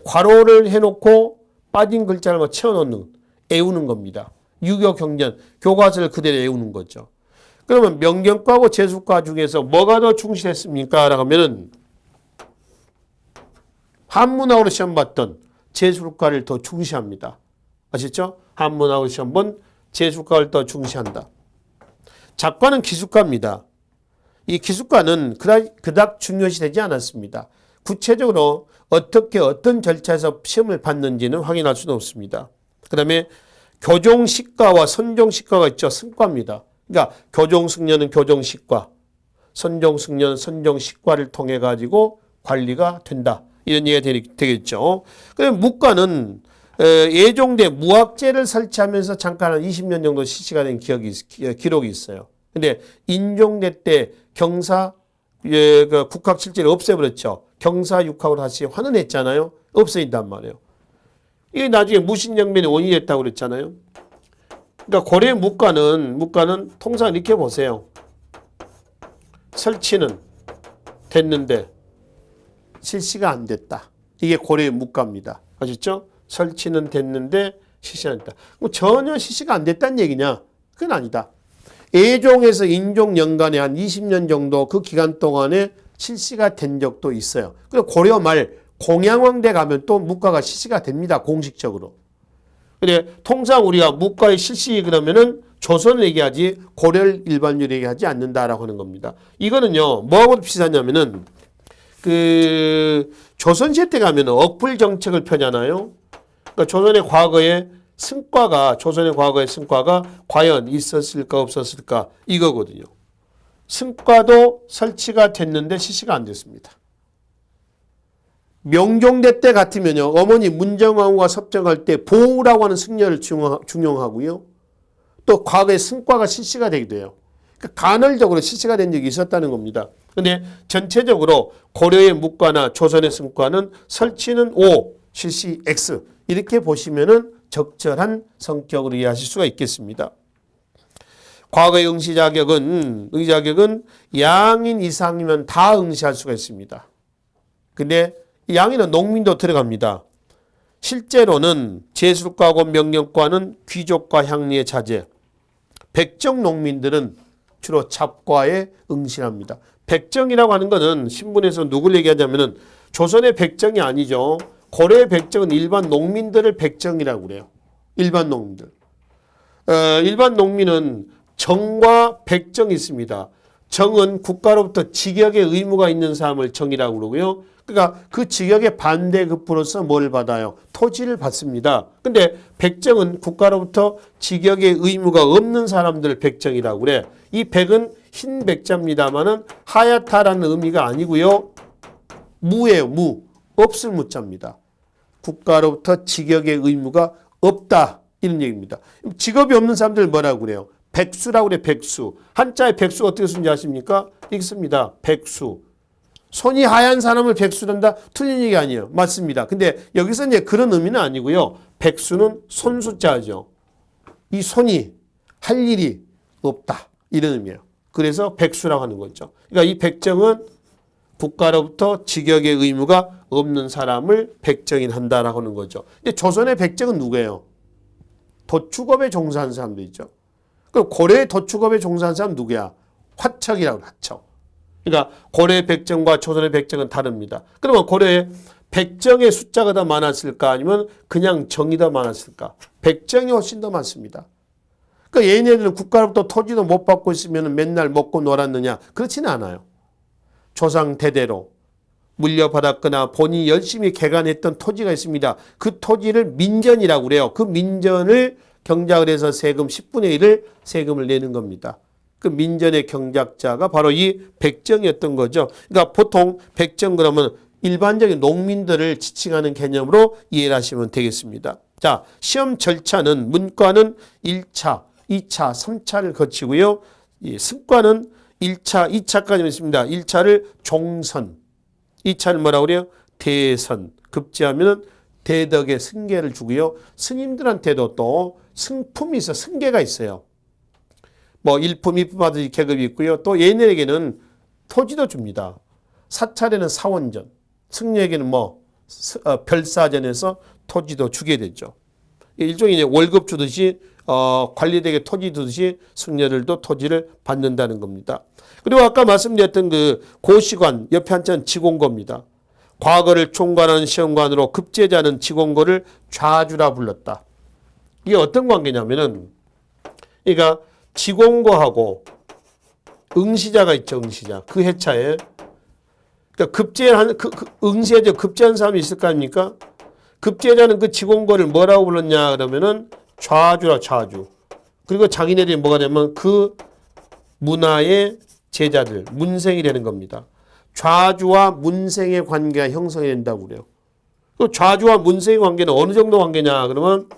괄호를 해놓고 빠진 글자를 채워넣는, 외우는 겁니다. 유교 경전, 교과서를 그대로 외우는 거죠. 그러면 명경과하고 제술과 중에서 뭐가 더 충실했습니까? 라고 하면은 한문학으로 시험 봤던 제술과를 더 중시합니다. 아시죠? 한문학으로 시험 본 제술과를 더 중시한다. 작과는 기술과입니다. 이 기술과는 그닥 중요시 되지 않았습니다. 구체적으로 어떻게 어떤 절차에서 시험을 봤는지는 확인할 수는 없습니다. 그 다음에 교종식과와 선종식과가 있죠. 승과입니다. 그러니까 교종승려는 교종식과, 선종승려는 선종식과를 통해 가지고 관리가 된다. 이런 얘기가 되겠죠. 그다음에 무과는 예종대 무학제를 설치하면서 잠깐 한 20년 정도 실시가 된 기록이 있어요. 근데 인종대 때 경사 그 국학실제를 없애버렸죠. 경사육학으로 다시 환원했잖아요. 없어진단 말이에요. 이게 나중에 무신영변의 원인이 됐다고 그랬잖아요. 그러니까 고려 무과는 통상 이렇게 보세요. 설치는 됐는데 실시가 안 됐다. 이게 고려의 무과입니다. 아셨죠? 설치는 됐는데 실시가 안 됐다. 그럼 전혀 실시가 안 됐다는 얘기냐? 그건 아니다. 예종에서 인종 연간에 한 20년 정도 그 기간 동안에 실시가 된 적도 있어요. 그리고 고려 말 공양왕대 가면 또 무과가 실시가 됩니다. 공식적으로. 근데 통상 우리가 무과의 실시 그러면은 조선을 얘기하지 고려를 일반적으로 얘기하지 않는다라고 하는 겁니다. 이거는요, 뭐하고 비슷하냐면은 그 조선시대 때 가면은 억불 정책을 펴잖아요. 그러니까 조선의 과거의 승과가 과연 있었을까 없었을까 이거거든요. 승과도 설치가 됐는데 실시가 안 됐습니다. 명종대 때 같으면요. 어머니 문정왕후가 섭정할 때 보우라고 하는 승려를 중용하고요. 또 과거에 승과가 실시가 되기도 해요. 그러니까 간헐적으로 실시가 된 적이 있었다는 겁니다. 그런데 전체적으로 고려의 무과나 조선의 승과는 설치는 O, 실시 X 이렇게 보시면은 적절한 성격으로 이해하실 수가 있겠습니다. 과거의 응시 자격은 양인 이상이면 다 응시할 수가 있습니다. 근데 양인은 농민도 들어갑니다. 실제로는 제술과하고 명령과는 귀족과 향리의 자제, 백정 농민들은 주로 잡과에 응시합니다. 백정이라고 하는 것은 신문에서 누굴 얘기하자면은 조선의 백정이 아니죠. 고려의 백정은 일반 농민들을 백정이라고 그래요. 일반 농민들. 일반 농민은 정과 백정이 있습니다. 정은 국가로부터 직역의 의무가 있는 사람을 정이라고 그러고요. 그러니까 그 직역의 반대급부로서 뭘 받아요? 토지를 받습니다. 근데 백정은 국가로부터 직역의 의무가 없는 사람들 백정이라고 그래. 이 백은 흰 백자입니다만은 하얗다라는 의미가 아니고요. 무예요, 무. 없을 무자입니다. 국가로부터 직역의 의무가 없다. 이런 얘기입니다. 직업이 없는 사람들 뭐라고 그래요? 백수라고 그래, 백수. 한자에 백수 어떻게 쓰는지 아십니까? 읽습니다. 백수. 손이 하얀 사람을 백수란다? 틀린 얘기 아니에요. 맞습니다. 근데 여기서 이제 그런 의미는 아니고요. 백수는 손수자죠. 이 손이 할 일이 없다. 이런 의미예요. 그래서 백수라고 하는 거죠. 그러니까 이 백정은 국가로부터 직역의 의무가 없는 사람을 백정인 한다라고 하는 거죠. 근데 조선의 백정은 누구예요? 도축업에 종사하는 사람들이죠. 그럼 고려의 도축업에 종사하는 사람 누구야? 화척이라고 화척. 그러니까 고려의 백정과 조선의 백정은 다릅니다. 그러면 고려의 백정의 숫자가 더 많았을까? 아니면 그냥 정이 더 많았을까? 백정이 훨씬 더 많습니다. 그러니까 얘네들은 국가로부터 토지도 못 받고 있으면 맨날 먹고 놀았느냐? 그렇지는 않아요. 조상 대대로 물려받았거나 본인이 열심히 개간했던 토지가 있습니다. 그 토지를 민전이라고 그래요. 그 민전을 경작을 해서 세금 10분의 1을 세금을 내는 겁니다. 그 민전의 경작자가 바로 이 백정이었던 거죠. 그러니까 보통 백정 그러면 일반적인 농민들을 지칭하는 개념으로 이해를 하시면 되겠습니다. 자, 시험 절차는 문과는 1차, 2차, 3차를 거치고요. 이 승과는 1차, 2차까지 있습니다. 1차를 종선, 2차를 뭐라고 그래요? 대선. 급제하면 대덕의 승계를 주고요. 스님들한테도 또 승품이 있어, 승계가 있어요. 뭐 1품, 2품 하듯이 계급이 있고요. 또 얘네에게는 토지도 줍니다. 사찰에는 사원전, 승려에게는 뭐 별사전에서 토지도 주게 되죠. 일종의 이제 월급 주듯이 관리되게 토지 주듯이 승려들도 토지를 받는다는 겁니다. 그리고 아까 말씀드렸던 그 고시관 옆에 한자는 지공고입니다. 과거를 총괄하는 시험관으로 급제자는 지공고를 좌주라 불렀다. 이게 어떤 관계냐면은 그러니까 지공고하고 응시자가 있죠. 응시자. 그 해차에 그러니까 급제한 응시자 급제한 사람이 있을 거 아닙니까? 급제자는 그 지공고를 뭐라고 불렀냐 그러면은 좌주라 좌주. 그리고 자기네들이 뭐가 되면 그 문화의 제자들 문생이 되는 겁니다. 좌주와 문생의 관계가 형성이 된다고 그래요. 그 좌주와 문생의 관계는 어느 정도 관계냐 그러면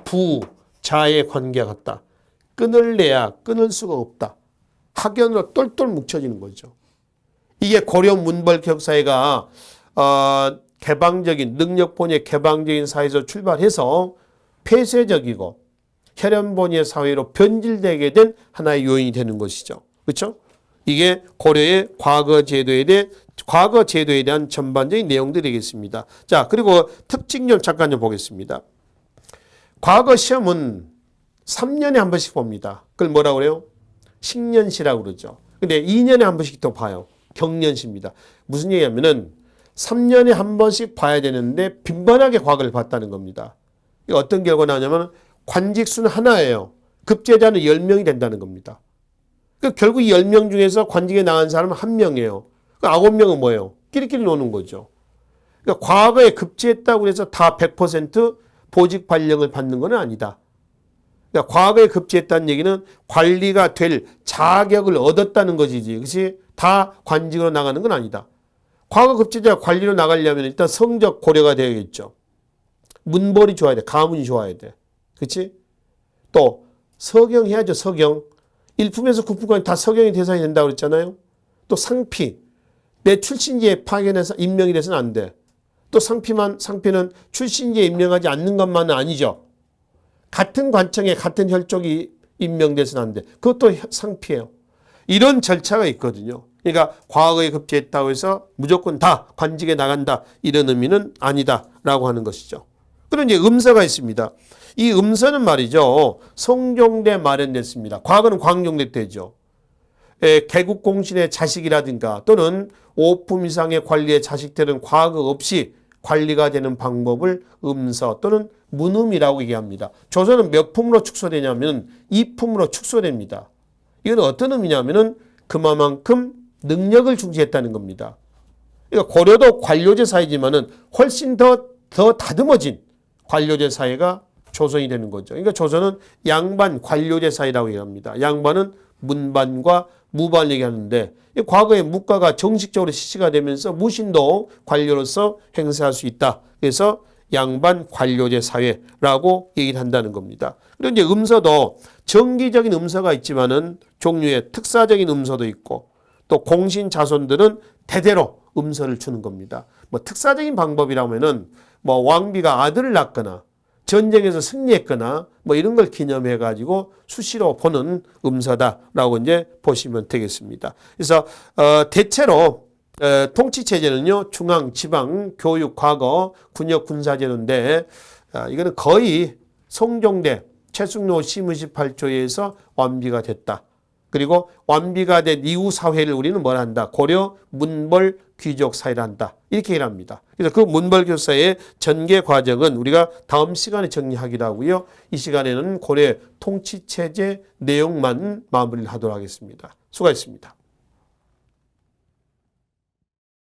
부자의 관계가 같다. 끊을래야 끊을 수가 없다. 학연으로 똘똘 뭉쳐지는 거죠. 이게 고려 문벌격 사회가 개방적인 능력본의 개방적인 사회에서 출발해서 폐쇄적이고 혈연본의 사회로 변질되게 된 하나의 요인이 되는 것이죠. 그렇죠? 이게 고려의 과거 제도에 대한 전반적인 내용들이겠습니다. 자, 그리고 특징 좀 잠깐 좀 보겠습니다. 과거 시험은 3년에 한 번씩 봅니다. 그걸 뭐라고 그래요? 식년시라고 그러죠. 근데 2년에 한 번씩 또 봐요. 경년시입니다. 무슨 얘기냐면은 3년에 한 번씩 봐야 되는데 빈번하게 과거를 봤다는 겁니다. 이게 어떤 결과가 나오냐면 관직수는 하나예요. 급제자는 10명이 된다는 겁니다. 그러니까 결국 이 10명 중에서 관직에 나간 사람은 1명이에요. 그 9명은 뭐예요? 끼리끼리 노는 거죠. 그러니까 과거에 급제했다고 해서 다 100% 보직 발령을 받는 건 아니다. 그러니까 과거에 급제했다는 얘기는 관리가 될 자격을 얻었다는 것이지. 그것이 다 관직으로 나가는 건 아니다. 과거 급제자가 관리로 나가려면 일단 성적 고려가 되어야겠죠. 문벌이 좋아야 돼. 가문이 좋아야 돼. 그렇지? 또 서경해야죠. 서경. 1품에서 9품까지 다 서경의 대상이 된다고 그랬잖아요. 또 상피. 내 출신지에 파견해서 임명이 돼서는 안 돼. 또 상피는 출신지에 임명하지 않는 것만은 아니죠. 같은 관청에 같은 혈족이 임명돼서는 안 돼. 그것도 상피예요. 이런 절차가 있거든요. 그러니까 과거에 급제했다고 해서 무조건 다 관직에 나간다. 이런 의미는 아니다라고 하는 것이죠. 그런 이제 음서가 있습니다. 이 음서는 말이죠. 성종대 마련됐습니다. 과거는 광종대 때죠. 개국공신의 자식이라든가 또는 5품 이상의 관리의 자식들은 과거 없이 관리가 되는 방법을 음서 또는 문음이라고 얘기합니다. 조선은 몇 품으로 축소되냐면 2품으로 축소됩니다. 이건 어떤 의미냐면은 그만큼 능력을 중시했다는 겁니다. 그러니까 고려도 관료제 사회지만은 훨씬 더 다듬어진 관료제 사회가 조선이 되는 거죠. 그러니까 조선은 양반 관료제 사회라고 얘기합니다. 양반은 문반과 무반을 얘기하는데 과거에 무과가 정식적으로 실시가 되면서 무신도 관료로서 행사할 수 있다. 그래서 양반 관료제 사회라고 얘기를 한다는 겁니다. 그리고 이제 음서도 정기적인 음서가 있지만은 종류의 특사적인 음서도 있고 또 공신 자손들은 대대로 음서를 주는 겁니다. 뭐 특사적인 방법이라면은 뭐 왕비가 아들을 낳거나 전쟁에서 승리했거나 뭐 이런 걸 기념해 가지고 수시로 보는 음서다라고 이제 보시면 되겠습니다. 그래서 대체로 통치 체제는요 중앙, 지방, 교육, 과거, 군역, 군사제도인데 이거는 거의 성종대 최숙로 시무시 8조에서 완비가 됐다. 그리고 완비가 된 이후 사회를 우리는 뭘 한다? 고려 문벌 귀족 사회를 한다. 이렇게 얘기를 합니다. 그래서 그 문벌 귀족 사회의 전개 과정은 우리가 다음 시간에 정리하기로 하고요. 이 시간에는 고려 통치체제 내용만 마무리를 하도록 하겠습니다. 수고하셨습니다.